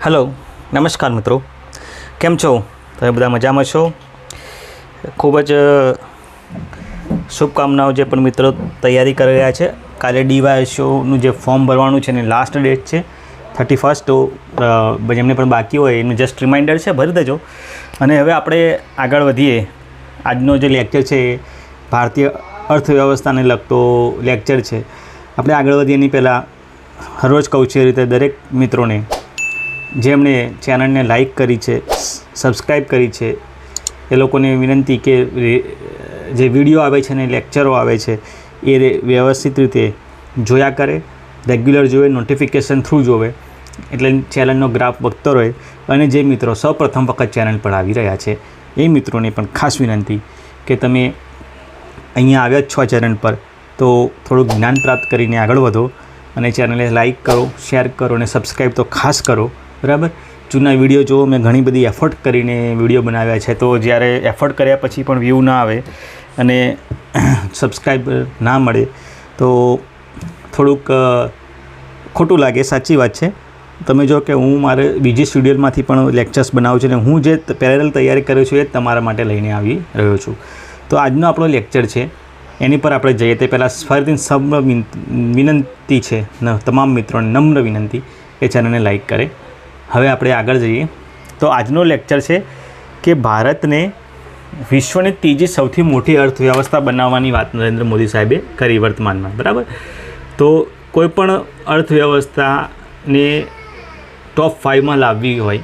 Hello, નમસ્કાર મિત્રો, કેમ છો? તમે બધા મજામાં છો? ખૂબ જ શુભકામનાઓ જે પણ મિત્રો તૈયારી કરી રહ્યા છે. કાલે DYSOનું જે ફોર્મ ભરવાનું છે એની લાસ્ટ ડેટ છે 31. તો જેમને પણ બાકી હોય એનું જસ્ટ રિમાઇન્ડર છે, ભરી દેજો. અને હવે આપણે આગળ વધીએ. આજનો જે લેક્ચર છે એ ભારતીય અર્થવ્યવસ્થાને લગતો લેક્ચર છે. આપણે આગળ વધીએ એની પહેલાં હરરોજ કહું છું એ રીતે દરેક મિત્રોને જેમણે ચેનલને લાઈક કરી છે, સબસ્ક્રાઈબ કરી છે, એ લોકોને વિનંતી કે જે વિડીયો આવે છે ને લેક્ચરો આવે છે એ વ્યવસ્થિત રીતે જોયા કરે, રેગ્યુલર જોવે, નોટિફિકેશન થ્રુ જોવે, એટલે ચેનલનો ગ્રાફ વધતો રહે. અને જે મિત્રો સૌપ્રથમ વખત ચેનલ પર આવી રહ્યા છે એ મિત્રોને પણ ખાસ વિનંતી કે તમે અહીંયા આવ્યા જ છો ચેનલ પર તો થોડું જ્ઞાન પ્રાપ્ત કરીને આગળ વધો અને ચેનલને લાઈક કરો, શેર કરો અને સબસ્ક્રાઈબ તો ખાસ કરો. બરાબર? જૂના વિડીયો જુઓ. મેં ઘણી બધી એફર્ટ કરીને વિડીયો બનાવ્યા છે, તો જ્યારે એફર્ટ કર્યા પછી પણ વ્યૂ ના આવે અને સબસ્ક્રાઈબ ના મળે તો થોડુંક ખોટું લાગે. સાચી વાત છે. તમે જો કે હું મારે બીજી સ્ટુડિયોમાંથી પણ લેક્ચર્સ બનાવું છું અને હું જે પેરેલલ તૈયારી કરું છું એ જ તમારા માટે લઈને આવી રહ્યો છું. તો આજનો આપણો લેક્ચર છે એની પર આપણે જઈએ તે પહેલાં ફરીથી સમ્ર વિનંતી છે તમામ મિત્રોને, નમ્ર વિનંતી કે ચેનલને લાઈક કરે. હવે આપણે આગળ જઈએ. તો આજનો લેક્ચર છે કે ભારતને વિશ્વની ત્રીજી સૌથી મોટી અર્થવ્યવસ્થા બનાવવાની વાત નરેન્દ્ર મોદી સાહેબે કરી વર્તમાનમાં. બરાબર? તો કોઈપણ અર્થવ્યવસ્થાને ટોપ 5માં લાવવી હોય,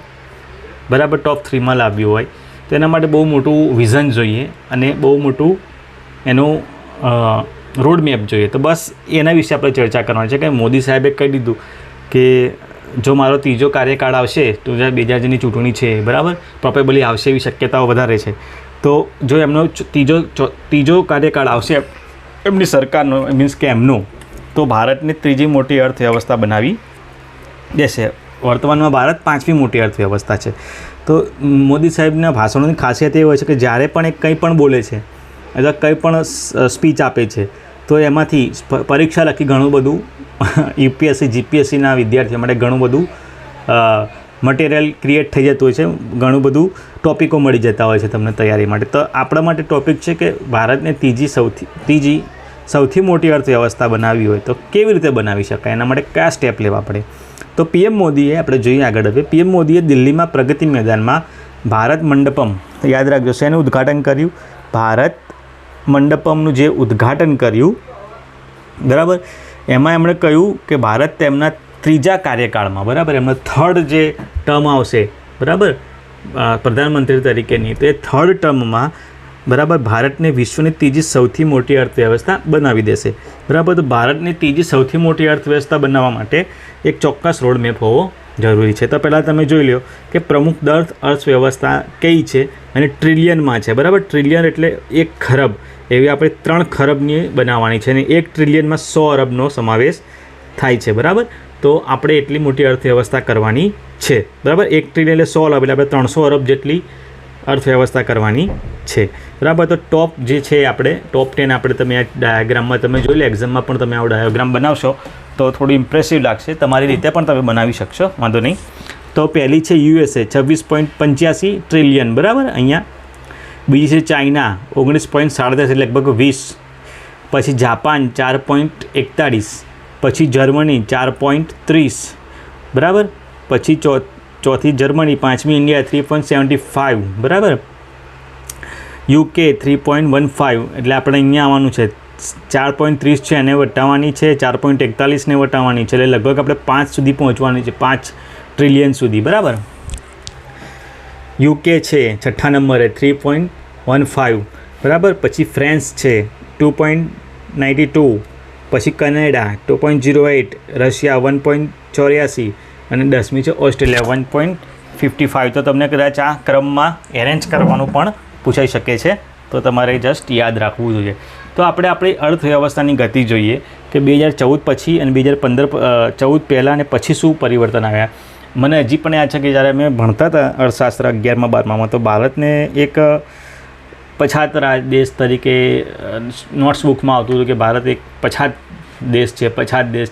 બરાબર, ટોપ 3માં લાવવી હોય તો એના માટે બહુ મોટું વિઝન જોઈએ અને બહુ મોટું એનું રોડ મેપ જોઈએ. તો બસ એના વિશે આપણે ચર્ચા કરવાની છે કે મોદી સાહેબે કહી દીધું કે જો મારો ત્રીજો કાર્યકાળ આવશે તો 2022ની ચૂંટણી છે, બરાબર, પ્રોબેબલી આવશે એવી શક્યતાઓ વધારે છે. તો જો એમનો ત્રીજો કાર્યકાળ આવશે એમની સરકારનો, મીન્સ કે એમનો, તો ભારતની ત્રીજી મોટી અર્થવ્યવસ્થા બનાવી દેશે. વર્તમાનમાં ભારત 5મી મોટી અર્થવ્યવસ્થા છે. તો મોદી સાહેબના ભાષણોની ખાસિયત એ હોય છે કે જ્યારે પણ એ કંઈ પણ બોલે છે અથવા કંઈ પણ સ્પીચ આપે છે તો એમાંથી પરીક્ષા લખી ઘણું બધું UPSC GPSCના વિદ્યાર્થીઓ માટે ઘણું બધું મટીરિયલ ક્રિએટ થઈ જતું હોય છે, ઘણું બધું ટૉપિકો મળી જતા હોય છે તમને તૈયારી માટે. તો આપણા માટે ટૉપિક છે કે ભારતને ત્રીજી સૌથી મોટી અર્થવ્યવસ્થા બનાવવી હોય તો કેવી રીતે બનાવી શકાય, એના માટે કયા સ્ટેપ લેવા પડે. તો PM મોદીએ, આપણે જોઈએ આગળ હવે, PM મોદીએ દિલ્હીમાં પ્રગતિ મેદાનમાં ભારત મંડપમ, યાદ રાખજો, શેનું ઉદ્ઘાટન કર્યું? ભારત મંડપમનું જે ઉદ્ઘાટન કર્યું, બરાબર, એમાં એમણે કહ્યું કે ભારત તેમના ત્રીજા કાર્યકાળમાં, બરાબર, એમનો થર્ડ જે ટર્મ આવશે, બરાબર, પ્રધાનમંત્રી તરીકેની, તો એ થર્ડ ટર્મમાં, બરાબર, ભારતને વિશ્વની ત્રીજી સૌથી મોટી અર્થવ્યવસ્થા બનાવી દેશે. બરાબર? તો ભારતની ત્રીજી સૌથી મોટી અર્થવ્યવસ્થા બનાવવા માટે એક ચોક્કસ રોડ મેપ હોવો જરૂરી છે. તો પહેલાં તમે જોઈ લો કે પ્રમુખ દર અર્થવ્યવસ્થા કઈ છે અને ટ્રિલિયનમાં છે. બરાબર? ટ્રિલિયન એટલે 1 ખરબ. એવી આપણે 3 ખરબની બનાવવાની છે અને 1 ટ્રિલિયનમાં 100 અરબનો સમાવેશ થાય છે. બરાબર? તો આપણે એટલી મોટી અર્થવ્યવસ્થા કરવાની છે. બરાબર? 1 ટ્રિલિયન એટલે 100 અરબ, એટલે આપણે 300 અરબ જેટલી અર્થવ્યવસ્થા કરવાની છે. બરાબર? તો ટોપ જે છે આપણે ટોપ 10 આપણે તમે આ ડાયાગ્રામમાં તમે જોઈ લો, એક્ઝામમાં પણ તમે આવો ડાયાગ્રામ બનાવશો તો થોડું ઇમ્પ્રેસિવ લાગશે. તમારી રીતે પણ તમે બનાવી શકશો, વાંધો નહીં. તો પહેલી છે USA 26.85 ટ્રિલિયન, બરાબર, અહીંયા. બીજી છે ચાઇના 19.37 એટલે લગભગ 20. પછી જાપાન 4.41. પછી જર્મની 4.30, બરાબર. પછી ચોથી જર્મની, 5મી ઇન્ડિયા 3.75, બરાબર. UK 3.15 એટલે આપણે અહીંયા આવવાનું છે 4.30 છે, એને વટાવવાની છે, 4.41ને વટાવવાની છે, એટલે લગભગ આપણે 5 સુધી પહોંચવાની છે, 5 ટ્રિલિયન સુધી. બરાબર? UK છે 6ઠ્ઠા નંબરે 3.15, બરાબર. પછી ફ્રાન્સ છે 2.92, પછી કનેડા 2.08, રશિયા 1.84 અને 10મી છે ઓસ્ટ્રેલિયા 1.55. તો તમને કદાચ આ ક્રમમાં એરેન્જ કરવાનું પણ પૂછાઈ શકે છે, તો તમારે જસ્ટ યાદ રાખવું જોઈએ. તો આપણે આપણી અર્થવ્યવસ્થાની ગતિ જોઈએ કે 2014 પછી અને 2014 પહેલાં અને પછી શું પરિવર્તન આવ્યા. મને હજી પણ યાદ છે કે જ્યારે અમે ભણતા હતા અર્થશાસ્ત્ર 11માં 12માં, તો ભારતને એક પછાત દેશ તરીકે નોટ્સ બુકમાં આવતું હતું કે ભારત એક પછાત દેશ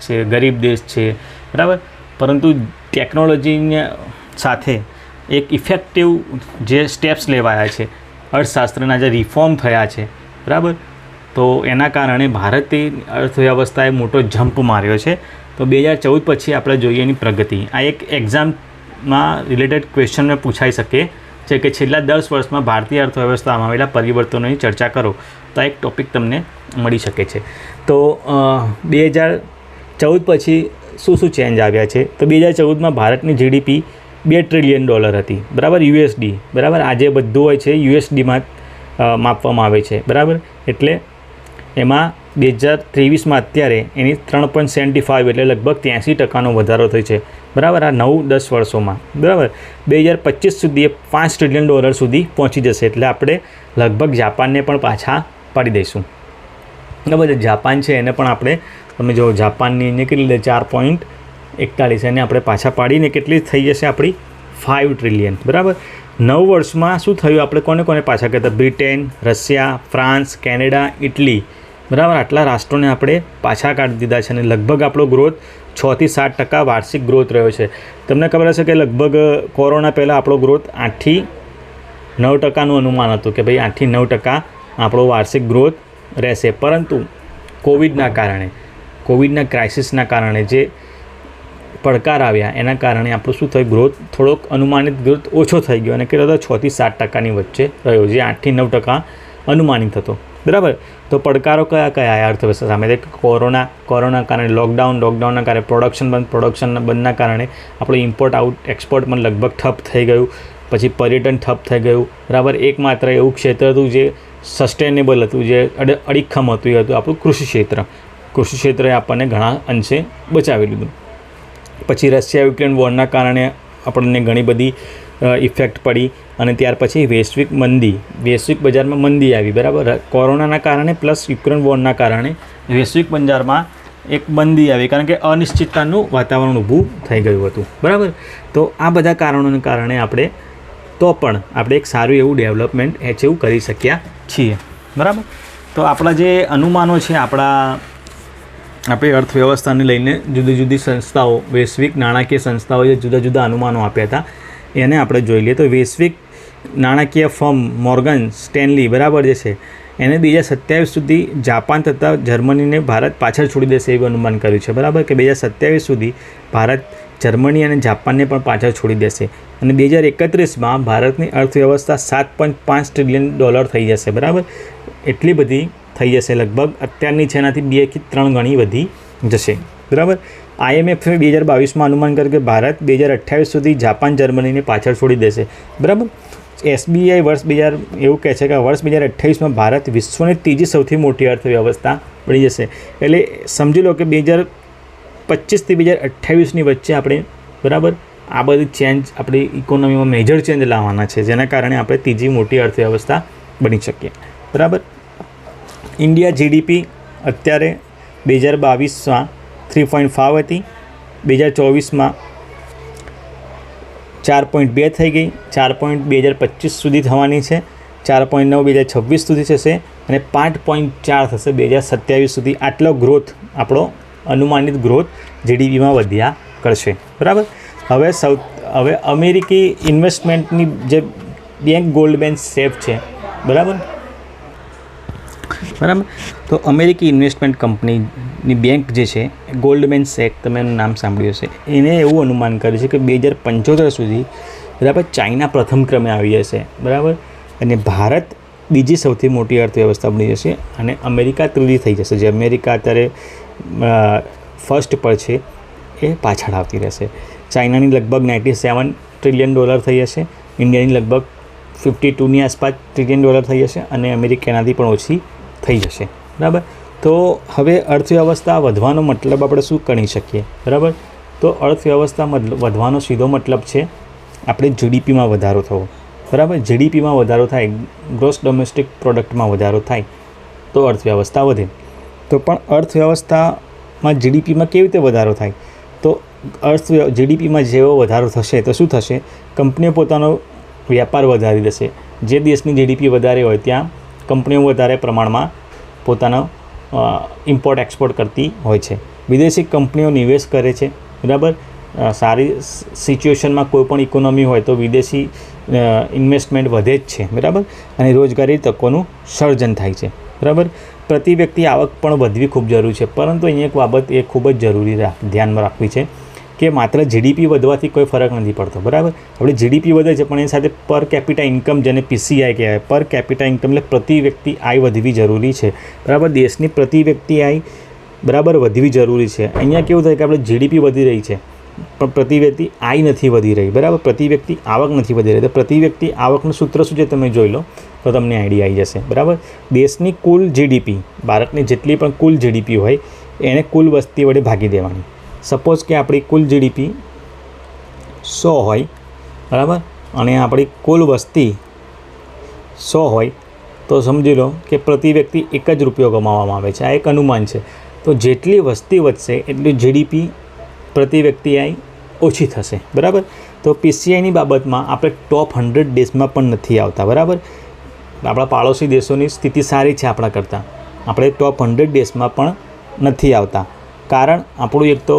છે, ગરીબ દેશ છે, બરાબર. પરંતુ ટેકનોલોજીને સાથે એક ઇફેક્ટિવ જે સ્ટેપ્સ લેવાયા છે, અર્થશાસ્ત્રના જે રિફોર્મ થયા છે, બરાબર, તો એના કારણે ભારતીય અર્થવ્યવસ્થાએ મોટો જમ્પ માર્યો છે. તો 2014 પછી આપણે જોઈએ એની પ્રગતિ. આ એક એક્ઝામમાં રિલેટેડ ક્વેશ્ચનને પૂછાઈ શકે છે કે છેલ્લા 10 વર્ષમાં ભારતીય અર્થવ્યવસ્થામાં આવેલા પરિવર્તનોની ચર્ચા કરો, તો આ એક ટૉપિક તમને મળી શકે છે. તો 2014 પછી શું ચેન્જ આવ્યા છે? તો 2014માં ભારતની GDP $2 ટ્રિલિયન હતી, બરાબર, USD, બરાબર. આજે બધું હોય છે USDમાં માપવામાં આવે છે, બરાબર. એટલે એમાં 2023માં અત્યારે એની 3.75 એટલે લગભગ 83% વધારો થયો છે, બરાબર, આ 9-10 વર્ષોમાં, બરાબર. 2025 સુધી એ $5 ટ્રિલિયન સુધી પહોંચી જશે. એટલે આપણે લગભગ જાપાનને પણ પાછા પાડી દઈશું, બરાબર. જાપાન છે એને પણ આપણે, તમે જો જાપાનની એને કેટલી 4.41, એને આપણે પાછા પાડીને કેટલી થઈ જશે આપણી 5 ટ્રિલિયન, બરાબર. 9 વર્ષમાં શું થયું? આપણે કોને પાછા કહેતા? Britain, Russia, France, Canada, Italy, બરાબર. આટલા રાષ્ટ્રોને આપણે પાછા કાઢી દીધા છે અને લગભગ આપણો ગ્રોથ 6 થી 7% વાર્ષિક ગ્રોથ રહ્યો છે. તમને ખબર હશે કે લગભગ કોરોના પહેલાં આપણો ગ્રોથ 8 થી 9%નું અનુમાન હતું કે ભાઈ 8 થી 9% આપણો વાર્ષિક ગ્રોથ રહેશે. પરંતુ કોવિડના ક્રાઇસિસના કારણે જે પડકાર આવ્યા એના કારણે આપણું શું થયું? ગ્રોથ થોડોક અનુમાનિત ગ્રોથ ઓછો થઈ ગયો અને કેટલો હતો? 6 થી 7%ની વચ્ચે રહ્યો, જે 8 થી 9% અનુમાનિત હતો, બરાબર. તો પડકારો કયા આવ્યા અર્થવ્યવસ્થા સામે? કોરોના કારણે લોકડાઉનના કારણે પ્રોડક્શન બંધના કારણે આપણું ઇમ્પોર્ટ એક્સપોર્ટ પણ લગભગ ઠપ થઈ ગયું. પછી પર્યટન ઠપ થઈ ગયું, બરાબર. એકમાત્ર એવું ક્ષેત્ર હતું જે સસ્ટેનેબલ હતું, જે અડીખમ હતું, એ હતું આપણું કૃષિ ક્ષેત્રએ આપણને ઘણા અંશે બચાવી લીધું. પછી રશિયા યુક્રેન વોરના કારણે આપણને ઘણી બધી ઇફેક્ટ પડી અને ત્યાર પછી વૈશ્વિક બજારમાં મંદી આવી, બરાબર. કોરોનાના કારણે પ્લસ યુક્રેન વોરના કારણે વૈશ્વિક બજારમાં એક મંદી આવી, કારણ કે અનિશ્ચિતતાનું વાતાવરણ ઊભું થઈ ગયું હતું, બરાબર. તો આ બધા કારણોને કારણે આપણે એક સારું એવું ડેવલપમેન્ટ અચીવ કરી શક્યા છીએ, બરાબર. તો આપણા જે અનુમાનો છે, આપણી અર્થવ્યવસ્થાને લઈને જુદી સંસ્થાઓ, વૈશ્વિક નાણાકીય સંસ્થાઓ જે જુદા અનુમાનો આપ્યા હતા એને આપણે જોઈ લઈએ. તો વૈશ્વિક નાણાકીય ફર્મ મોર્ગન સ્ટેનલી, બરાબર, જે છે એને 2027 સુધી જાપાન તથા જર્મનીને ભારત પાછળ છોડી દેશે એવું અનુમાન કર્યું છે, બરાબર. કે 2027 સુધી ભારત જર્મની અને જાપાનને પણ પાછળ છોડી દેશે અને 2031માં ભારતની અર્થવ્યવસ્થા $7.5 ટ્રિલિયન થઈ જશે, બરાબર. એટલી બધી થઈ જશે, લગભગ અત્યારની છે એનાથી 2 થી 3 ગણી વધી જશે, બરાબર. IMF 2022માં અનુમાન કર્યું કે ભારત 2028 સુધી જાપાન જર્મનીને પાછળ છોડી દેશે, બરાબર. SBI એવું કહે છે કે વર્ષ 2028માં ભારત વિશ્વની ત્રીજી સૌથી મોટી અર્થવ્યવસ્થા બની જશે. એટલે સમજી લો કે 2025 થી 2028ની વચ્ચે આપણે, બરાબર, આ બધી ચેન્જ આપણી ઇકોનોમીમાં મેજર ચેન્જ લાવવાના છે, જેના કારણે આપણે ત્રીજી મોટી અર્થવ્યવસ્થા બની શકીએ, બરાબર. ઇન્ડિયા GDP અત્યારે 2022માં 3.5 હતી, 2024માં 4.2 થઈ ગઈ, 4.2 સુધી થવાની છે, 4.9 2026 સુધી થશે અને 5.4 થશે 2027 સુધી. આટલો ગ્રોથ, આપણો અનુમાનિત ગ્રોથ GDPમાં વધ્યા કરશે, બરાબર. હવે અમેરિકી ઇન્વેસ્ટમેન્ટની જે બેંક ગોલ્ડમેન સેફ છે, બરાબર. તો અમેરિકી ઇન્વેસ્ટમેન્ટ કંપનીની બેંક જે છે ગોલ્ડમેન સેક, તમે એનું નામ સાંભળ્યું હશે, એને એવું અનુમાન કર્યું છે કે 2075 સુધી, બરાબર, ચાઇના પ્રથમ ક્રમે આવી જશે, બરાબર, અને ભારત બીજી સૌથી મોટી અર્થવ્યવસ્થા બની જશે અને અમેરિકા ત્રીજી થઈ જશે. જે અમેરિકા અત્યારે ફર્સ્ટ પર છે એ પાછળ આવતી રહેશે. ચાઇનાની લગભગ $97 ટ્રિલિયન થઈ જશે, ઇન્ડિયાની લગભગ 52ની આસપાસ $1 ટ્રિલિયન થઈ જશે અને અમેરિકાનાથી પણ ઓછી થઈ જશે, બરાબર. તો હવે અર્થવ્યવસ્થા વધવાનો મતલબ આપણે શું ગણી શકીએ, બરાબર. તો અર્થવ્યવસ્થા વધવાનો સીધો મતલબ છે આપણે GDPમાં વધારો થવો, બરાબર. GDPમાં વધારો થાય, ગ્રોસ ડોમેસ્ટિક પ્રોડક્ટમાં વધારો થાય તો અર્થવ્યવસ્થા વધે. તો પણ અર્થવ્યવસ્થામાં GDPમાં કેવી રીતે વધારો થાય? તો GDPમાં જેવો વધારો થશે તો શું થશે? કંપનીઓ પોતાનો વ્યાપાર વધારી દેશે. જે દેશની GDP વધારે હોય ત્યાં કંપનીઓ વધારે પ્રમાણમાં પોતાનો ઇમ્પોર્ટ એક્સપોર્ટ કરતી હોય છે. વિદેશી કંપનીઓ નિવેશ કરે છે, બરાબર. સારી સિચ્યુએશનમાં કોઈ પણ ઇકોનોમી હોય તો વિદેશી ઇન્વેસ્ટમેન્ટ વધે જ છે, બરાબર, અને રોજગારી તકોનું સર્જન થાય છે, બરાબર. પ્રતિ વ્યક્તિ આવક પણ વધવી ખૂબ જરૂરી છે, પરંતુ અહીંયા એક બાબત એ ખૂબ જ જરૂરી ધ્યાનમાં રાખવી છે કે માત્ર જીડીપી વધવાથી કોઈ ફરક નથી પડતો, બરાબર. આપણે જીડીપી વધે છે પણ એની સાથે પર કેપિટા ઇન્કમ, જેને પીસીઆઈ કહેવાય, પર કેપિટા ઇન્કમ એટલે પ્રતિ વ્યક્તિ આય વધવી જરૂરી છે, બરાબર. દેશની પ્રતિ વ્યક્તિ આય બરાબર વધવી જરૂરી છે. અહીંયા કેવું થાય કે આપણે જીડીપી વધી રહી છે પણ પ્રતિ વ્યક્તિ આય નથી વધી રહી, બરાબર, પ્રતિ વ્યક્તિ આવક નથી વધી રહી. તો પ્રતિ વ્યક્તિ આવકનું સૂત્ર શું છે તમે જોઈ લો તો તમને આઈડિયા આવી જશે, બરાબર. દેશની કુલ જીડીપી, ભારતની જેટલી પણ કુલ જીડીપી હોય એને કુલ વસ્તી વડે ભાગી દેવાની. સપોઝ કે આપણી કુલ જીડીપી 100 હોય, બરાબર, અને આપણી કુલ વસ્તી 100 હોય તો સમજી લો કે પ્રતિ વ્યક્તિ 1 જ રૂપિયો કમાવામાં આવે છે. આ એક અનુમાન છે. તો જેટલી વસ્તી વધશે એટલી જીડીપી પ્રતિ વ્યક્તિ આય ઓછી થશે, બરાબર. તો પીસીઆઈની બાબતમાં આપણે ટોપ 100 દેશમાં પણ નથી આવતા, બરાબર. આપણા પાડોશી દેશોની સ્થિતિ સારી છે આપણા કરતાં, આપણે ટોપ 100 દેશમાં પણ નથી આવતા. કારણ આપણું એક તો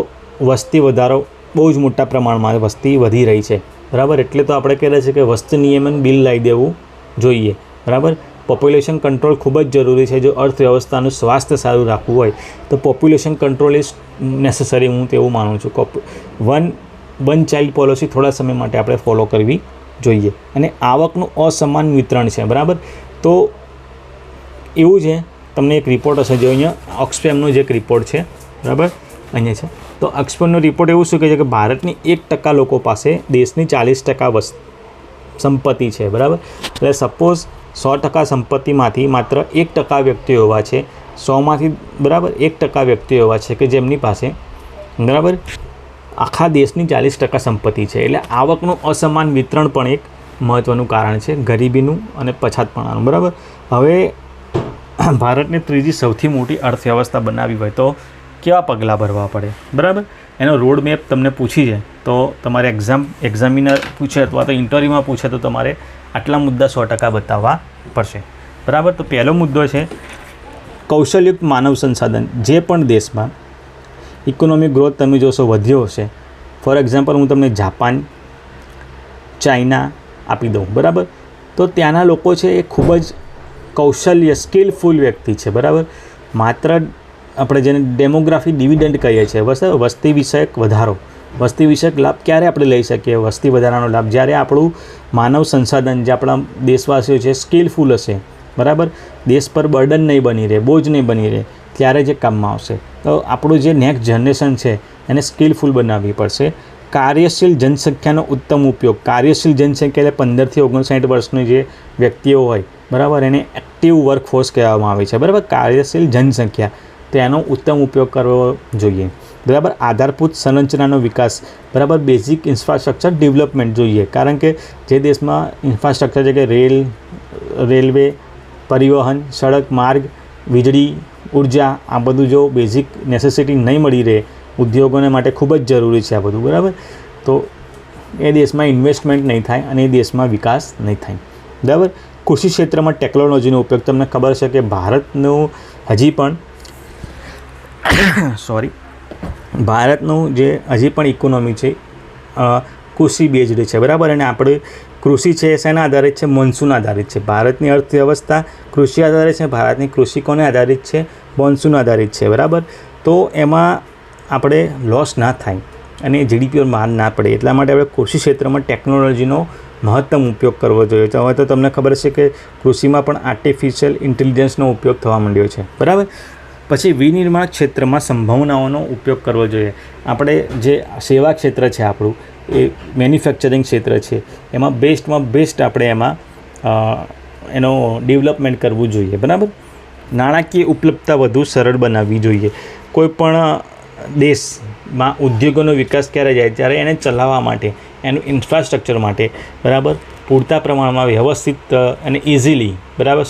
વસ્તી વધારો બહુ જ મોટા પ્રમાણમાં વસ્તી વધી રહી છે, બરાબર. એટલે તો આપણે કહીએ છીએ કે વસ્તી નિયમન બિલ લાવી દેવું જોઈએ, બરાબર. પોપ્યુલેશન કંટ્રોલ ખૂબ જ જરૂરી છે. જો અર્થવ્યવસ્થાનું સ્વાસ્થ્ય સારું રાખવું હોય તો પોપ્યુલેશન કંટ્રોલ ઇઝ નેસેસરી, હું તેવું માનું છું. વન ચાઇલ્ડ પોલિસી થોડા સમય માટે આપણે ફોલો કરવી જોઈએ. અને આવકનું અસમાન વિતરણ છે, બરાબર. તો એવું છે, તમને એક રિપોર્ટ હશે જો અહીંયા ઓક્સફેમનો જે એક રિપોર્ટ છે, બરાબર, અહીંયા છે. તો ઓક્સફેમનો રિપોર્ટ એવું શું કહે છે કે ભારતની 1% લોકો પાસે દેશની 40% સંપત્તિ છે, બરાબર. એટલે સપોઝ 100% સંપત્તિમાંથી માત્ર 1% વ્યક્તિઓ એવા છે, 100માંથી, બરાબર, 1% વ્યક્તિઓ એવા છે કે જેમની પાસે, બરાબર, આખા દેશની 40% સંપત્તિ છે. એટલે આવકનું અસમાન વિતરણ પણ એક મહત્ત્વનું કારણ છે ગરીબીનું અને પછાતપણાનું, બરાબર. હવે ભારતને ત્રીજી સૌથી મોટી અર્થવ્યવસ્થા બનાવવી હોય તો કેવા પગલાં ભરવા પડે, બરાબર. એનો રોડ મેપ તમને પૂછી છે તો તમારે એક્ઝામિનર પૂછે અથવા તો ઇન્ટરવ્યૂમાં પૂછે તો તમારે આટલા મુદ્દા 100% બતાવવા પડશે, બરાબર. તો પહેલો મુદ્દો છે કૌશલયુક્ત માનવ સંસાધન. જે પણ દેશમાં ઇકોનોમિક ગ્રોથ તમે જોશો વધ્યો હશે, ફોર એક્ઝામ્પલ હું તમને જાપાન, ચાઇના આપી દઉં, બરાબર. તો ત્યાંના લોકો છે એ ખૂબ જ કૌશલ્ય સ્કિલફુલ વ્યક્તિ છે, બરાબર. માત્ર આપણે જેને ડેમોગ્રાફી ડિવિડન્ડ કહીએ છીએ, વસ્તી વિષયક વધારો, વસ્તી વિષયક લાભ ક્યારે આપણે લઈ શકીએ? વસ્તી વધારાનો લાભ જ્યારે આપણું માનવ સંસાધન જે આપણા દેશવાસીઓ છે સ્કિલફુલ હશે, બરાબર, દેશ પર બર્ડન નહીં બની રહે, બોજ નહીં બની રહે, ત્યારે જે કામમાં આવશે. તો આપણું જે નેક્સ્ટ જનરેશન છે એને સ્કિલફુલ બનાવવી પડશે. કાર્યશીલ જનસંખ્યાનો ઉત્તમ ઉપયોગ. કાર્યશીલ જનસંખ્યા એટલે 15 થી 59 વર્ષની જે વ્યક્તિઓ હોય, બરાબર, એને એક્ટિવ વર્કફોર્સ કહેવામાં આવે છે, બરાબર. કાર્યશીલ જનસંખ્યા, તો એનો ઉત્તમ ઉપયોગ કરવો જોઈએ, બરાબર. આધારભૂત સંરચનાનો વિકાસ, બરાબર, બેઝિક ઇન્ફ્રાસ્ટ્રક્ચર ડેવલપમેન્ટ જોઈએ. કારણ કે જે દેશમાં ઇન્ફ્રાસ્ટ્રક્ચર છે કે રેલવે, પરિવહન, સડક માર્ગ, વીજળી, ઉર્જા, આ બધું જો બેઝિક નેસેસિટી નહીં મળી રહે, ઉદ્યોગોને માટે ખૂબ જ જરૂરી છે આ બધું, બરાબર. તો એ દેશમાં ઇન્વેસ્ટમેન્ટ નહીં થાય અને એ દેશમાં વિકાસ નહીં થાય, બરાબર. કૃષિ ક્ષેત્રમાં ટેકનોલોજીનો ઉપયોગ. તમને ખબર છે કે ભારતનું હજી પણ ભારતનું જે હજી પણ ઇકોનોમી છે કૃષિ બેઝડ છે, બરાબર. અને આપણે કૃષિ છે શેના આધારિત છે? મોન્સૂન આધારિત છે. ભારતની અર્થવ્યવસ્થા કૃષિ આધારિત છે. ભારતની કૃષિ કોને આધારિત છે? મોન્સૂન આધારિત છે, બરાબર. તો એમાં આપણે લોસ ના થાય અને જીડીપી પર માર ના પડે એટલા માટે આપણે કૃષિ ક્ષેત્રમાં ટેકનોલોજીનો મહત્તમ ઉપયોગ કરવો જોઈએ. તો હવે તો તમને ખબર છે કે કૃષિમાં પણ આર્ટિફિશિયલ ઇન્ટેલિજન્સનો ઉપયોગ થવા માંડ્યો છે, બરાબર. પછી વિનિર્માણ ક્ષેત્રમાં સંભાવનાઓનો ઉપયોગ કરવો જોઈએ. આપણે જે સેવા ક્ષેત્ર છે આપણું એ મેન્યુફેક્ચરિંગ ક્ષેત્ર છે, એમાં બેસ્ટમાં બેસ્ટ આપણે એમાં એનો ડેવલપમેન્ટ કરવું જોઈએ, બરાબર. નાણાકીય ઉપલબ્ધતા વધુ સરળ બનાવવી જોઈએ. કોઈપણ દેશમાં ઉદ્યોગોનો વિકાસ ક્યારે જાય? ત્યારે એને ચલાવવા માટે, એનું ઇન્ફ્રાસ્ટ્રક્ચર માટે, બરાબર, પૂરતા પ્રમાણમાં વ્યવસ્થિત અને ઇઝીલી, બરાબર,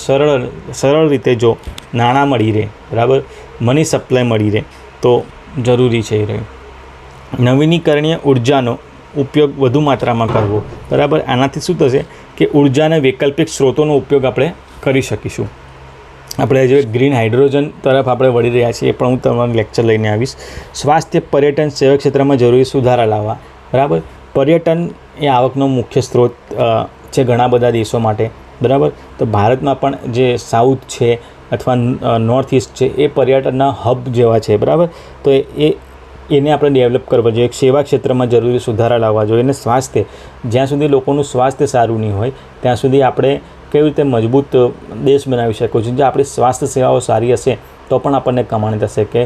સરળ રીતે જો નાણાં મળી રહે, બરાબર, મની સપ્લાય મળી રહે તો જરૂરી છે એ રહ્યું. નવીનીકરણીય ઉર્જાનો ઉપયોગ વધુ માત્રામાં કરવો, બરાબર. આનાથી શું થશે કે ઉર્જાના વૈકલ્પિક સ્ત્રોતોનો ઉપયોગ આપણે કરી શકીશું. આપણે જે ગ્રીન હાઇડ્રોજન તરફ આપણે વળી રહ્યા છીએ એ પણ હું તમારું લેક્ચર લઈને આવીશ. સ્વાસ્થ્ય પર્યટન સેવા ક્ષેત્રમાં જરૂરી સુધારા લાવવા. બરાબર, પર્યટન એ આવકનો મુખ્ય સ્ત્રોત છે ઘણા બધા દેશો માટે. બરાબર, તો ભારતમાં પણ જે સાઉથ છે અથવા નોર્થ ઇસ્ટ છે એ પર્યટનના હબ જેવા છે. બરાબર, તો એને આપણે ડેવલપ કરવા જોઈએ. સેવા ક્ષેત્રમાં જરૂરી સુધારા લાવવા જોઈએ. અને સ્વાસ્થ્ય, જ્યાં સુધી લોકોનું સ્વાસ્થ્ય સારું નહીં હોય ત્યાં સુધી આપણે કેવી રીતે મજબૂત દેશ બનાવી શકીએ છીએ. જો આપણી સ્વાસ્થ્ય સેવાઓ સારી હશે તો પણ આપણને કમાણી થશે, કે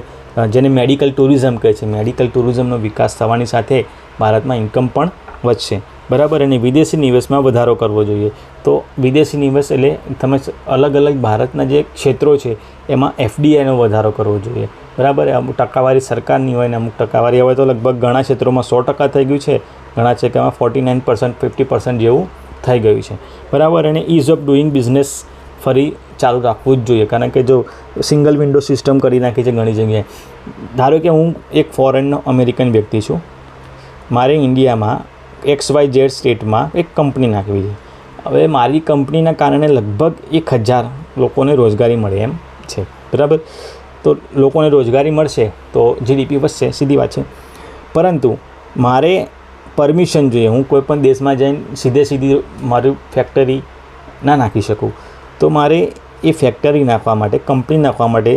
જેને મેડિકલ ટુરિઝમ કહે છે. મેડિકલ ટુરિઝમનો વિકાસ થવાની સાથે ભારતમાં ઇન્કમ પણ વધશે. બરાબર, અને વિદેશી નિવેશમાં વધારો કરવો જોઈએ. તો વિદેશી નિવેશ એટલે તમે અલગ અલગ ભારતના જે ક્ષેત્રો છે એમાં FDIનો વધારો કરવો જોઈએ. બરાબર, અમુક ટકાવારી સરકારની હોય ને અમુક ટકાવારી હવે તો લગભગ ઘણા ક્ષેત્રોમાં 100% થઈ ગયું છે, ઘણા છે કે એમાં 49% 50% જેવું થઈ ગયું છે. બરાબર, અને ઇઝ ઓફ ડુઈંગ બિઝનેસ ફરી ચાલુ રાખવું જ જોઈએ, કારણ કે જો સિંગલ વિન્ડો સિસ્ટમ કરી નાખી છે ઘણી જગ્યાએ. ધારો કે હું એક ફોરેનનો અમેરિકન વ્યક્તિ છું, મારે ઇન્ડિયામાં XYZ સ્ટેટમાં એક કંપની નાખવી છે. હવે મારી કંપનીના કારણે લગભગ 1000 લોકોને રોજગારી મળે એમ છે. બરાબર, તો લોકોને રોજગારી મળશે તો GDP વધશે, સીધી વાત છે. પરંતુ મારે પરમિશન જોઈએ. હું કોઈપણ દેશમાં જઈને સીધી મારી ફેક્ટરી ના નાખી શકું. તો મારે એ ફેક્ટરી નાખવા માટે, કંપની નાખવા માટે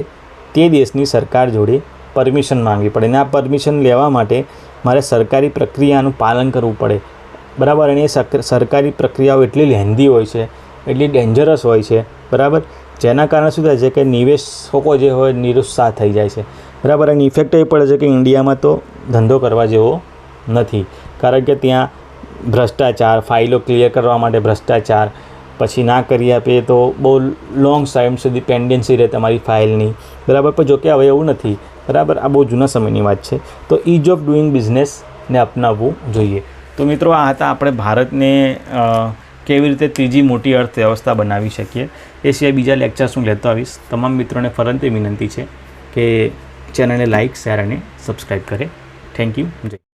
તે દેશની સરકાર જોડે પરમિશન માંગવી પડે. અને આ પરમિશન લેવા માટે મારે સરકારી પ્રક્રિયાનું પાલન કરવું પડે. બરાબર, અને એ સરકારી પ્રક્રિયાઓ એટલી લેન્ધી હોય છે, એટલી ડેન્જરસ હોય છે. બરાબર, જેના કારણે શું થાય છે કે નિવેશકો જે હોય નિરુત્સાહ થઈ જાય છે. બરાબર, અને ઇફેક્ટ એ પડે છે કે ઇન્ડિયામાં તો ધંધો કરવા જેવો નથી, કારણ કે ત્યાં ભ્રષ્ટાચાર, ફાઇલો ક્લિયર કરવા માટે ભ્રષ્ટાચાર, પછી ના કરી આપે તો બહુ લોંગ ટાઈમ સુધી પેન્ડન્સી રહે તમારી ફાઇલની. બરાબર, પણ જોકે હવે એવું નથી. બરાબર, આ બહુ જૂના સમયની વાત છે. તો ઇઝ ઓફ ડુઈંગ બિઝનેસને અપનાવવું જોઈએ. તો મિત્રો, આ હતા આપણે ભારતને કેવી રીતે ત્રીજી મોટી અર્થવ્યવસ્થા બનાવી શકીએ. એ સિવાય બીજા લેક્ચર્સ હું લેતો આવીશ. તમામ મિત્રોને ફરતી વિનંતી છે કે ચેનલને લાઇક, શેર અને સબસ્ક્રાઈબ કરે. Thank you. જય